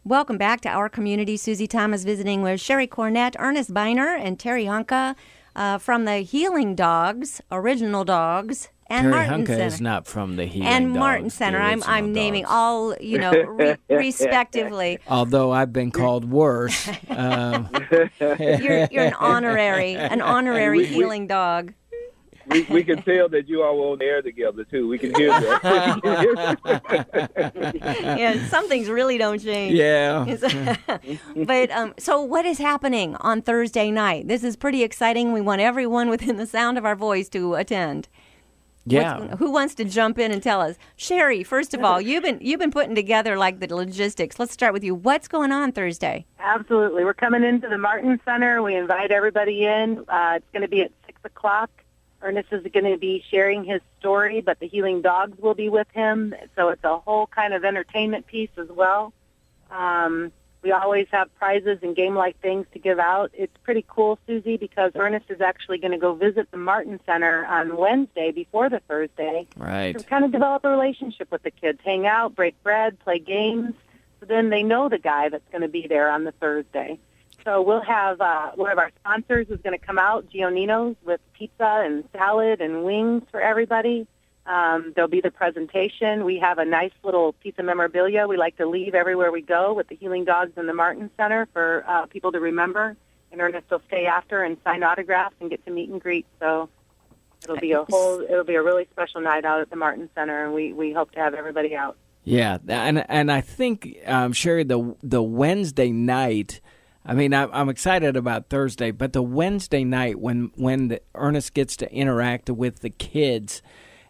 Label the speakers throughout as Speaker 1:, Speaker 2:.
Speaker 1: Welcome back to Our Community. Susie Thomas visiting with Sherry Cornett, Ernest Biner, and Terry Hunka from the Healing Dogs, Original Dogs, and
Speaker 2: Terry
Speaker 1: Martin
Speaker 2: Hunka
Speaker 1: Center.
Speaker 2: is not from the Healing
Speaker 1: and
Speaker 2: Dogs.
Speaker 1: Martin Center.
Speaker 2: the
Speaker 1: I'm
Speaker 2: original
Speaker 1: naming
Speaker 2: dogs.
Speaker 1: all, respectively.
Speaker 2: Although I've been called worse.
Speaker 1: You're an honorary Healing Dog.
Speaker 3: We can tell that you all were on the air together, too. We can hear that.
Speaker 1: Yeah, some things really don't change.
Speaker 2: Yeah.
Speaker 1: But so what is happening on Thursday night? This is pretty exciting. We want everyone within the sound of our voice to attend.
Speaker 2: Yeah.
Speaker 1: Who wants to jump in and tell us? Sherry, first of all, you've been putting together like the logistics. Let's start with you. What's going on Thursday?
Speaker 4: Absolutely. We're coming into the Martin Center. We invite everybody in. It's going to be at 6 o'clock. Ernest is going to be sharing his story, but the Healing Dogs will be with him. So it's a whole kind of entertainment piece as well. We always have prizes and game-like things to give out. It's pretty cool, Susie, because Ernest is actually going to go visit the Martin Center on Wednesday before the Thursday.
Speaker 2: Right.
Speaker 4: To kind of develop a relationship with the kids, hang out, break bread, play games. So then they know the guy that's going to be there on the Thursday. So we'll have one of our sponsors is going to come out, Giannino's, with pizza and salad and wings for everybody. There'll be the presentation. We have a nice little piece of memorabilia we like to leave everywhere we go with the Healing Dogs in the Martin Center for people to remember. And Ernest will stay after and sign autographs and get to meet and greet. So it'll be a really special night out at the Martin Center, and we hope to have everybody out.
Speaker 2: Yeah, and I think, Sherry, the Wednesday night, I mean, I'm excited about Thursday, but the Wednesday night when Ernest gets to interact with the kids,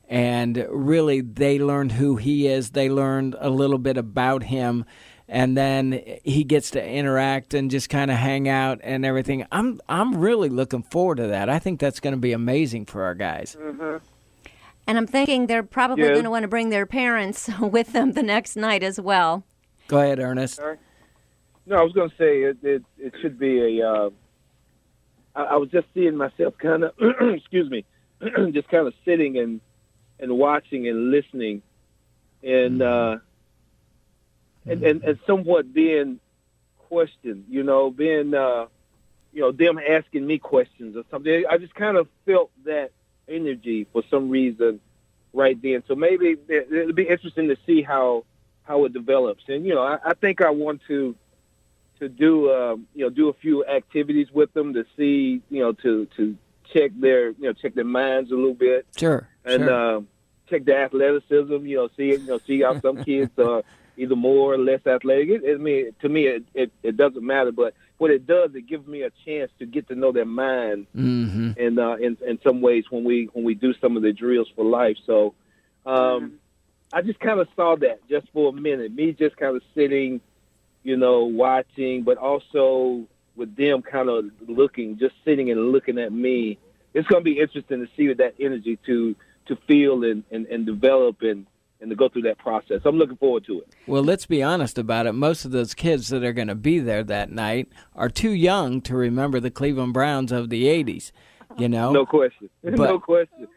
Speaker 2: and really they learn who he is, they learned a little bit about him, and then he gets to interact and just kind of hang out and everything. I'm really looking forward to that. I think that's going to be amazing for our guys.
Speaker 4: Mm-hmm.
Speaker 1: And I'm thinking they're probably going to want to bring their parents with them the next night as well.
Speaker 2: Go ahead, Ernest.
Speaker 3: Sorry. No, I was going to say it should be a. I was just seeing myself kind of, excuse me, just kind of sitting and watching and listening, and somewhat being questioned. Being them asking me questions or something. I just kind of felt that energy for some reason right then. So maybe it'll be interesting to see how it develops. And I think I want to do a few activities with them to see to check their minds a little bit.
Speaker 2: Sure.
Speaker 3: And check their athleticism. See how some kids are either more or less athletic. To me, it doesn't matter. But what it does, it gives me a chance to get to know their mind.
Speaker 2: Mm-hmm.
Speaker 3: And in some ways when we do some of the drills for life. So I just kind of saw that just for a minute. Me just kind of sitting, watching, but also with them kind of looking, just sitting and looking at me. It's going to be interesting to see that energy to feel and develop and to go through that process. I'm looking forward to it.
Speaker 2: Well, let's be honest about it. Most of those kids that are going to be there that night are too young to remember the Cleveland Browns of the 80s,
Speaker 3: No question. No question.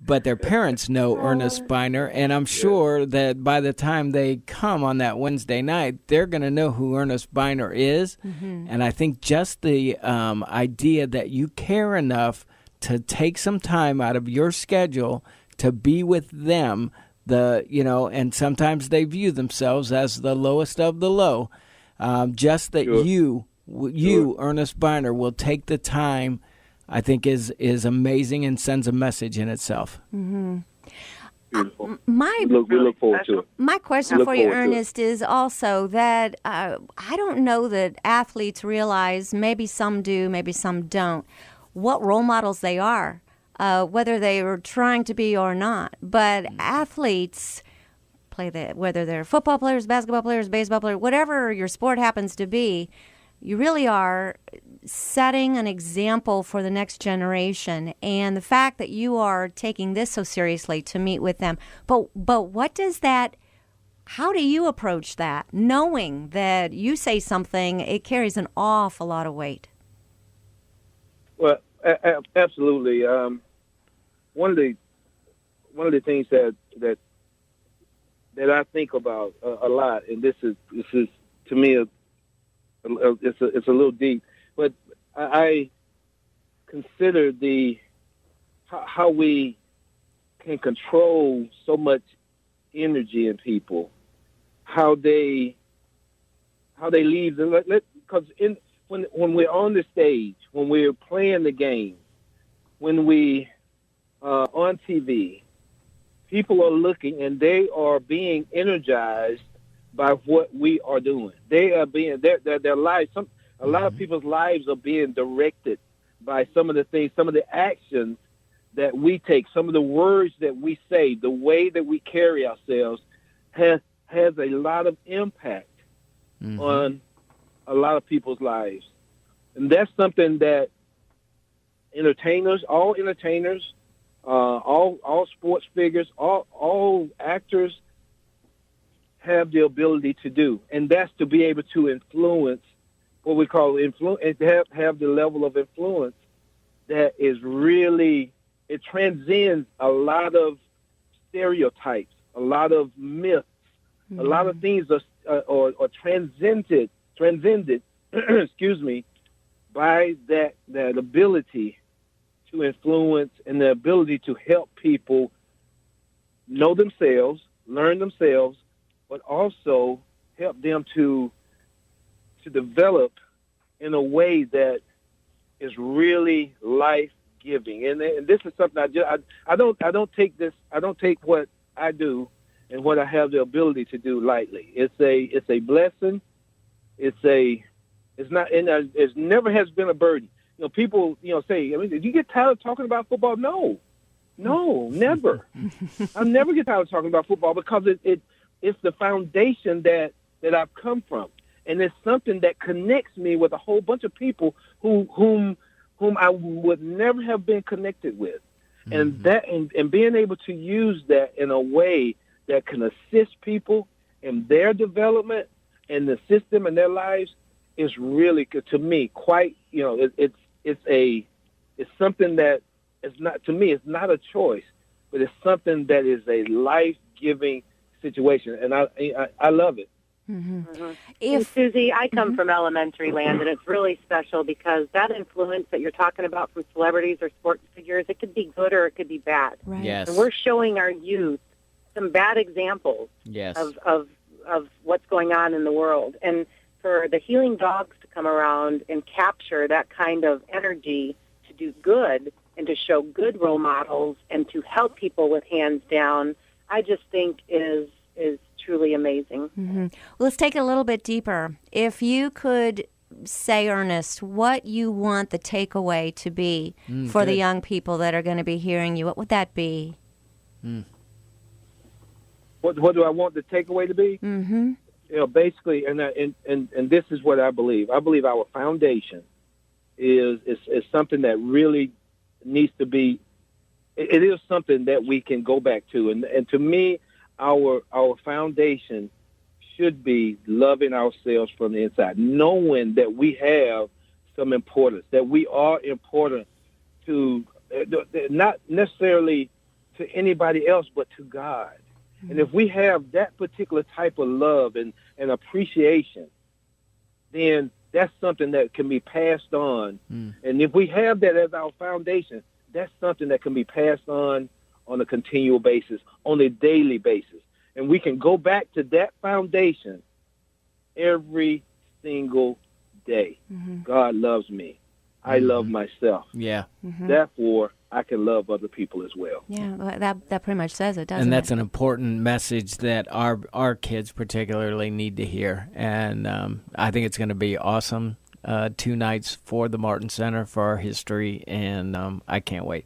Speaker 2: But their parents know Ernest Biner, and I'm sure that by the time they come on that Wednesday night, they're going to know who Ernest Biner is. Mm-hmm. And I think just the idea that you care enough to take some time out of your schedule to be with them, and sometimes they view themselves as the lowest of the low. Just that you, Ernest Biner, will take the time, I think is amazing and sends a message in itself.
Speaker 1: Mm-hmm.
Speaker 3: Beautiful. We look forward to it.
Speaker 1: My question for you, Ernest, is also that I don't know that athletes realize, maybe some do, maybe some don't, what role models they are, whether they are trying to be or not. But athletes whether they're football players, basketball players, baseball players, whatever your sport happens to be, you really are setting an example for the next generation. And the fact that you are taking this so seriously to meet with them, but what does that, how do you approach that, knowing that you say something, it carries an awful lot of weight?
Speaker 3: Well, absolutely. One of the things that I think about a lot, and this is to me, it's a little deep. But I consider how we can control so much energy in people, how they leave. Because when we're on the stage, when we're playing the game, when we on TV, people are looking and they are being energized by what we are doing. They are being their lives. A lot of people's lives are being directed by some of the things, some of the actions that we take, some of the words that we say, the way that we carry ourselves has a lot of impact on a lot of people's lives. And that's something that all entertainers, all sports figures, all actors have the ability to do. And that's to be able to influence what we call influence, and have the level of influence that is really, it transcends a lot of stereotypes, a lot of myths, a lot of things are transcended, excuse me, by that ability to influence and the ability to help people know themselves, learn themselves, but also help them to develop in a way that is really life-giving. And this is something I don't take what I do and what I have the ability to do lightly. It's a blessing. It's never has been a burden. People, say, did you get tired of talking about football? No, never. I never get tired of talking about football because it's the foundation that I've come from. And it's something that connects me with a whole bunch of people whom I would never have been connected with. And that and being able to use that in a way that can assist people in their development and assist them in their lives is really, to me, quite, it's something that is not, to me, it's not a choice, but it's something that is a life-giving situation. And I love it.
Speaker 4: And Susie, I come from elementary land, and it's really special because that influence that you're talking about from celebrities or sports figures, it could be good or it could be bad.
Speaker 1: Right.
Speaker 2: Yes.
Speaker 4: And we're showing our youth some bad examples of what's going on in the world. And for the Healing Dogs to come around and capture that kind of energy to do good and to show good role models and to help people with hands down, I just think is truly amazing.
Speaker 1: Well, let's take it a little bit deeper. If you could say, Ernest, what you want the takeaway to be for the young people that are going to be hearing you, what would that be?
Speaker 3: What do I want the takeaway to be? Basically, and this is what I believe. I believe our foundation is something that really needs to be. It is something that we can go back to, and to me, our foundation should be loving ourselves from the inside, knowing that we have some importance, that we are important to not necessarily to anybody else, but to God. And if we have that particular type of love and appreciation, then that's something that can be passed on. And if we have that as our foundation, that's something that can be passed on a continual basis, on a daily basis. And we can go back to that foundation every single day. God loves me. I love myself.
Speaker 2: Yeah.
Speaker 3: Therefore, I can love other people as well.
Speaker 1: Yeah, well, that pretty much says it, doesn't it?
Speaker 2: And that's an important message that our kids particularly need to hear. And I think it's going to be awesome. 2 nights for the Martin Center for our history, and I can't wait.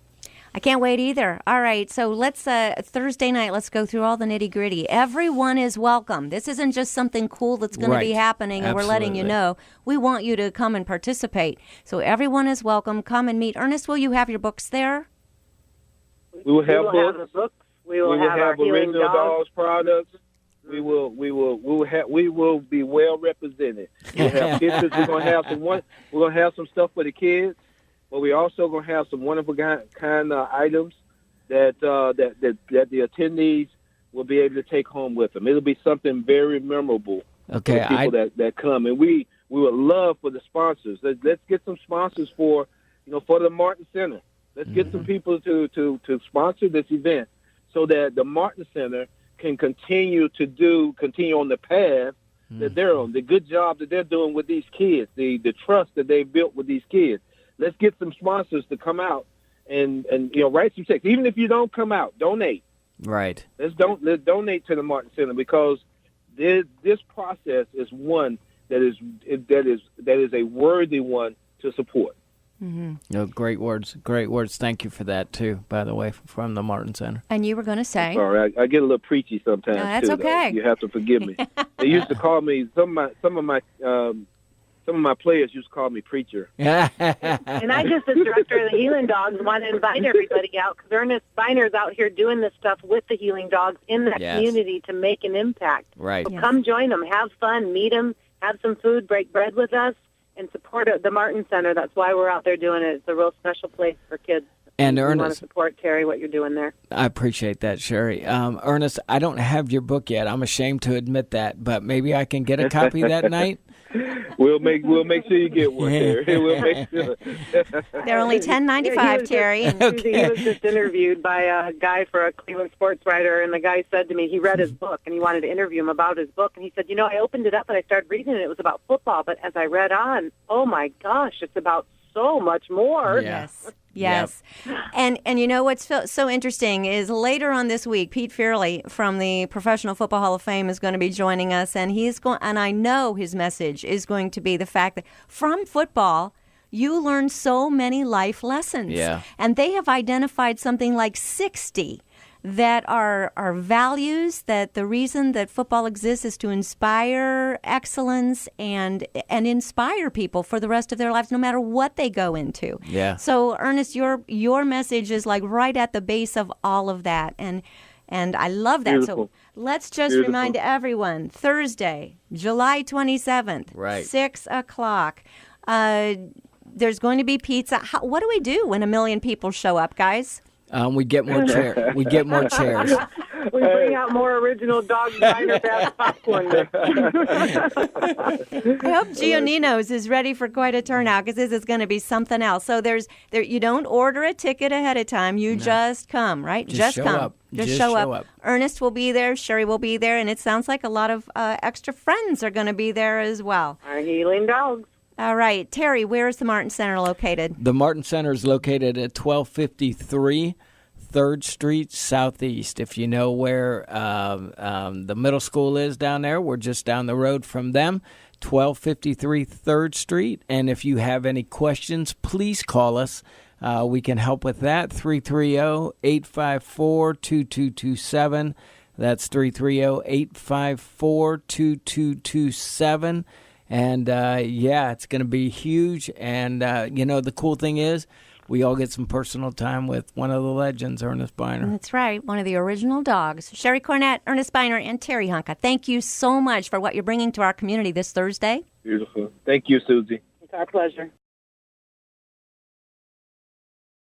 Speaker 1: I can't wait either. All right, so let's Thursday night, let's go through all the nitty-gritty. Everyone is welcome. This isn't just something cool that's going to be happening and we're letting you know. We want you to come and participate. So everyone is welcome. Come and meet. Ernest, will you have your books there?
Speaker 3: We will have
Speaker 4: the books. We will have our Healing
Speaker 3: original
Speaker 4: Dogs
Speaker 3: products. We will be well represented. We'll have pictures. We're gonna have some stuff for the kids. But we're also going to have some wonderful kind items that the attendees will be able to take home with them. It'll be something very memorable
Speaker 2: Okay,
Speaker 3: for the people that come, and we would love for the sponsors. Let's get some sponsors for the Martin Center. Let's get some people to sponsor this event so that the Martin Center can continue on the path that they're on, the good job that they're doing with these kids, the trust that they've built with these kids. Let's get some sponsors to come out and write some checks. Even if you don't come out, donate.
Speaker 2: Right.
Speaker 3: Let's donate to the Martin Center, because this process is one that is a worthy one to support.
Speaker 2: Oh, great words. Great words. Thank you for that, too, by the way, from the Martin Center.
Speaker 1: And you were going to say?
Speaker 3: Sorry, I get a little preachy sometimes,
Speaker 1: no, that's
Speaker 3: too.
Speaker 1: Okay.
Speaker 3: You have to forgive me. They used to call me, some of my players used to call me preacher.
Speaker 4: And I just, as director of the Healing Dogs, want to invite everybody out, because Ernest Biner's out here doing this stuff with the Healing Dogs in that community to make an impact.
Speaker 2: Right.
Speaker 4: So come join them, have fun, meet them, have some food, break bread with us, and support the Martin Center. That's why we're out there doing it. It's a real special place for kids.
Speaker 2: And
Speaker 4: we
Speaker 2: Ernest,
Speaker 4: want to support, Terry, what you're doing there.
Speaker 2: I appreciate that, Sherry. Ernest, I don't have your book yet. I'm ashamed to admit that, but maybe I can get a copy that night.
Speaker 3: We'll make sure you get one, Terry. We'll make sure.
Speaker 1: They're only $10.95, Terry.
Speaker 4: He was just interviewed by a guy for a Cleveland sports writer, and the guy said to me he read his book, and he wanted to interview him about his book. And he said, I opened it up and I started reading it. It was about football, but as I read on, oh, my gosh, it's about so much more.
Speaker 1: Yes. Yes. Yep. And what's so interesting is later on this week, Pete Fairley from the Professional Football Hall of Fame is going to be joining us, and and I know his message is going to be the fact that from football, you learn so many life lessons.
Speaker 2: Yeah.
Speaker 1: And they have identified something like 60 that are values, that the reason that football exists is to inspire excellence and inspire people for the rest of their lives, no matter what they go into.
Speaker 2: Yeah.
Speaker 1: So, Ernest, your message is like right at the base of all of that, and I love that.
Speaker 3: Beautiful.
Speaker 1: So let's just remind everyone, Thursday, July 27th,
Speaker 2: right.
Speaker 1: 6 o'clock. There's going to be pizza. What do we do when 1 million people show up, guys?
Speaker 2: We get more chairs. We get more chairs.
Speaker 4: We bring out more original Dog Diner Bath popcorn.
Speaker 1: I hope Giannino's is ready for quite a turnout, because this is going to be something else. So you don't order a ticket ahead of time. You just come, right?
Speaker 2: Just show
Speaker 1: come.
Speaker 2: up.
Speaker 1: Just show up. Ernest will be there. Sherry will be there. And it sounds like a lot of extra friends are going to be there as well.
Speaker 4: Our Healing Dogs.
Speaker 1: All right. Terry, where is the Martin Center located?
Speaker 2: The Martin Center is located at 1253 3rd Street Southeast. If you know where the middle school is down there, we're just down the road from them, 1253 3rd Street. And if you have any questions, please call us. We can help with that, 330-854-2227. That's 330-854-2227. And, it's going to be huge. And, the cool thing is we all get some personal time with one of the legends, Ernest Biner.
Speaker 1: That's right, one of the original dogs. Sherry Cornett, Ernest Biner, and Terry Honka, thank you so much for what you're bringing to our community this Thursday.
Speaker 3: Beautiful. Thank you, Susie.
Speaker 4: It's our pleasure.